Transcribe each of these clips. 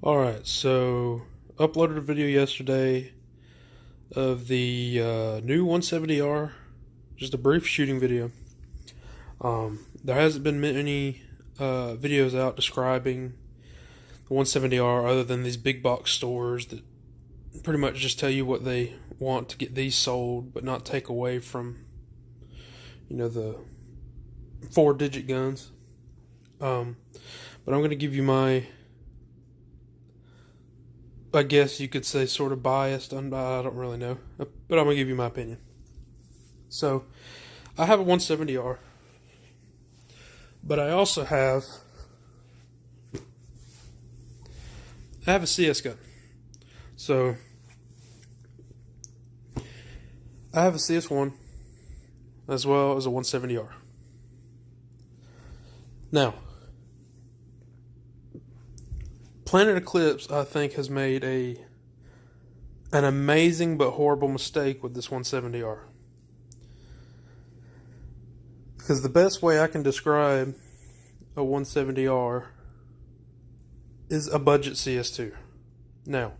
Alright, so uploaded a video yesterday of the new 170R, just a brief shooting video. There hasn't been many videos out describing the 170R other than these big box stores that pretty much just tell you what they want to get these sold, but not take away from, the 4-digit guns. But I'm going to give you my, I guess you could say, sort of biased, I don't really know, but I'm going to give you my opinion. So, I have a 170R, but I also have a CS gun. So, I have a CS1 as well as a 170R. Now, Planet Eclipse, I think, has made an amazing but horrible mistake with this 170R. Because the best way I can describe a 170R is a budget CS2. Now,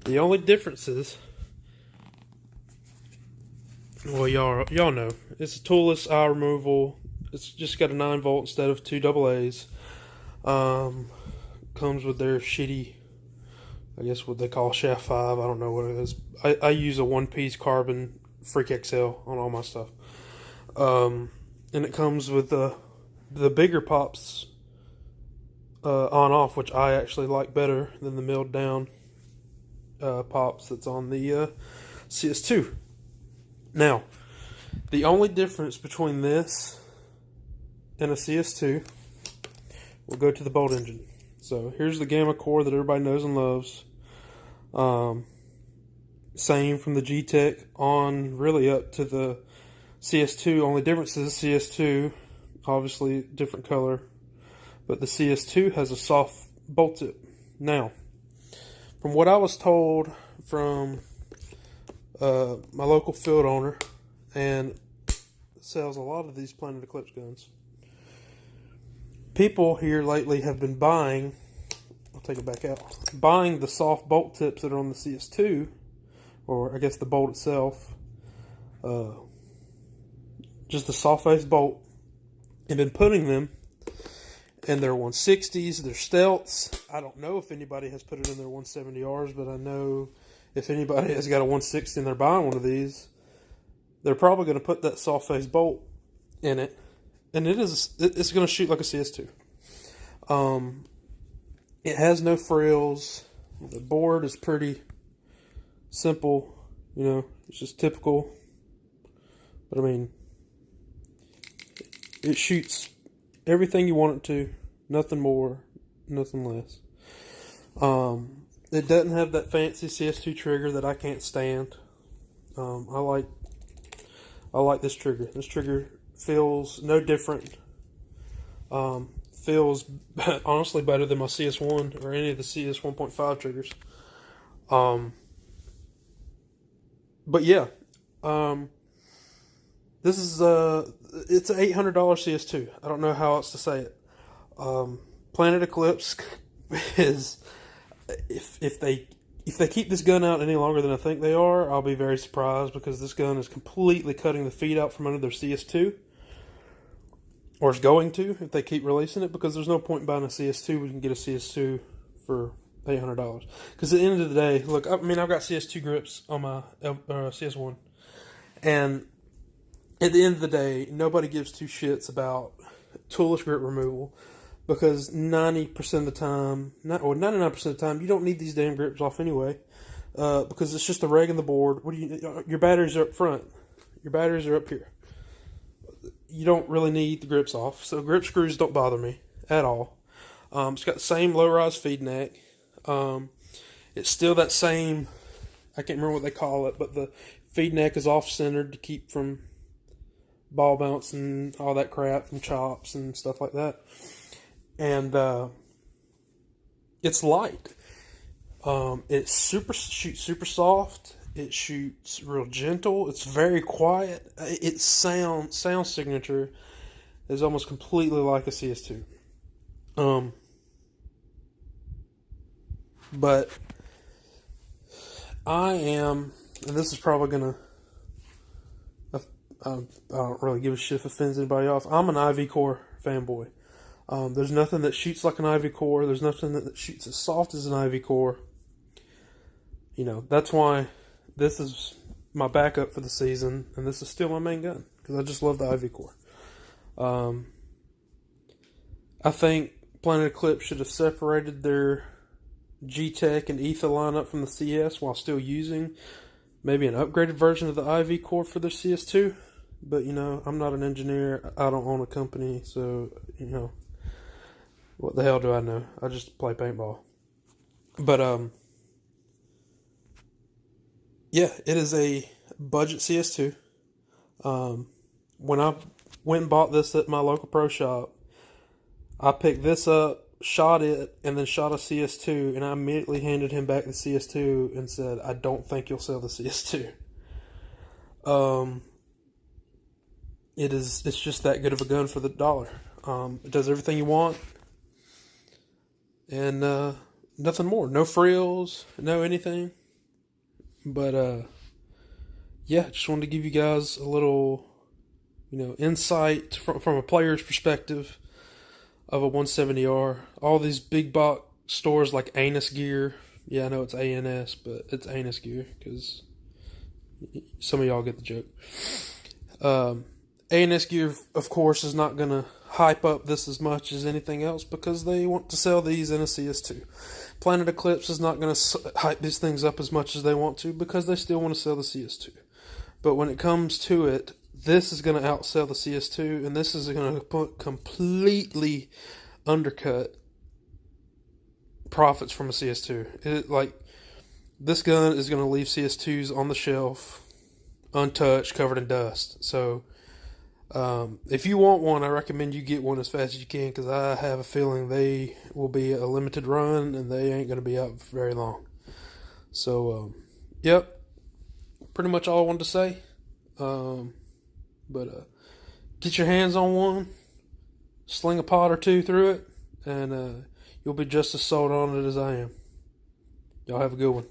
the only differences, well, y'all know, it's a toolless eye removal. It's just got a 9-volt instead of 2 AA's. Comes with their shitty, I guess what they call Shaft 5. I don't know what it is. I use a one-piece carbon Freak XL on all my stuff. And it comes with the bigger pops on-off, which I actually like better than the milled down pops that's on the CS2. Now, the only difference between this and a CS2 will go to the bolt engine. So here's the Gamma core that everybody knows and loves. Same from the gtek on really up to the CS2. Only difference is the CS2, obviously different color, but the CS2 has a soft bolt tip. Now, from what I was told from my local field owner, and sells a lot of these Planet Eclipse guns, people here lately have been buying, I'll take it back out, buying the soft bolt tips that are on the CS2, or I guess the bolt itself, just the soft face bolt, and been putting them in their 160s, their stealths. I don't know if anybody has put it in their 170Rs, but I know if anybody has got a 160 and they're buying one of these, they're probably going to put that soft face bolt in it, and it's going to shoot like a CS2. It has no frills. The board is pretty simple, it's just typical. But I mean, it shoots everything you want it to, nothing more, nothing less. It doesn't have that fancy CS2 trigger that I can't stand. I like this trigger. This trigger feels no different. Feels honestly better than my CS1 or any of the CS 1.5 triggers. But yeah, this is it's an $800 CS2. I don't know how else to say it. Planet Eclipse is, if they keep this gun out any longer than I think they are, I'll be very surprised, because this gun is completely cutting the feet out from under their CS2. Or it's going to, if they keep releasing it, because there's no point in buying a CS2 when you can get a CS2 for $800. Because at the end of the day, look, I mean, I've got CS2 grips on my CS1. And at the end of the day, nobody gives two shits about toolless grip removal, because 90% of the time, or 99% of the time, you don't need these damn grips off anyway, because it's just a reg in the board. Your batteries are up front. Your batteries are up here. You don't really need the grips off, so grip screws don't bother me at all. It's got the same low-rise feed neck. It's still that same, I can't remember what they call it, but the feed neck is off-centered to keep from ball bounce and all that crap from chops and stuff like that. And it's light. It shoots super soft. It shoots real gentle. It's very quiet. Its sound signature is almost completely like a CS2. But I am, and this is probably gonna, I don't really give a shit if it offends anybody else. I'm an Ivy Core fanboy. There's nothing that shoots like an Ivy Core. There's nothing that shoots as soft as an Ivy Core. You know, that's why this is my backup for the season, and this is still my main gun, because I just love the Ivy Core. I think Planet Eclipse should have separated their gtek and Ether lineup from the CS while still using maybe an upgraded version of the IV core for their CS2. But, you know, I'm not an engineer. I don't own a company. So, you know, what the hell do I know? I just play paintball. But, yeah, it is a budget CS2. When I went and bought this at my local pro shop, I picked this up, shot it, and then shot a CS2, and I immediately handed him back the CS2 and said, I don't think you'll sell the CS2. It's just that good of a gun for the dollar. It does everything you want, and nothing more. No frills, no anything. But yeah, just wanted to give you guys a little, you know, insight from a player's perspective of a 170R. All these big box stores like Anus Gear. Yeah, I know it's ANS, but it's Anus Gear because some of y'all get the joke. ANS Gear, of course, is not going to hype up this as much as anything else because they want to sell these in a CS2. Planet Eclipse is not going to hype these things up as much as they want to because they still want to sell the CS2. But when it comes to it, this is going to outsell the CS2, and this is going to completely undercut profits from a CS2. This gun is going to leave CS2s on the shelf, untouched, covered in dust. So, if you want one, I recommend you get one as fast as you can, because I have a feeling they will be a limited run, and they ain't going to be out very long. So, yep, pretty much all I wanted to say. But get your hands on one, sling a pot or two through it, and you'll be just as sold on it as I am. Y'all have a good one.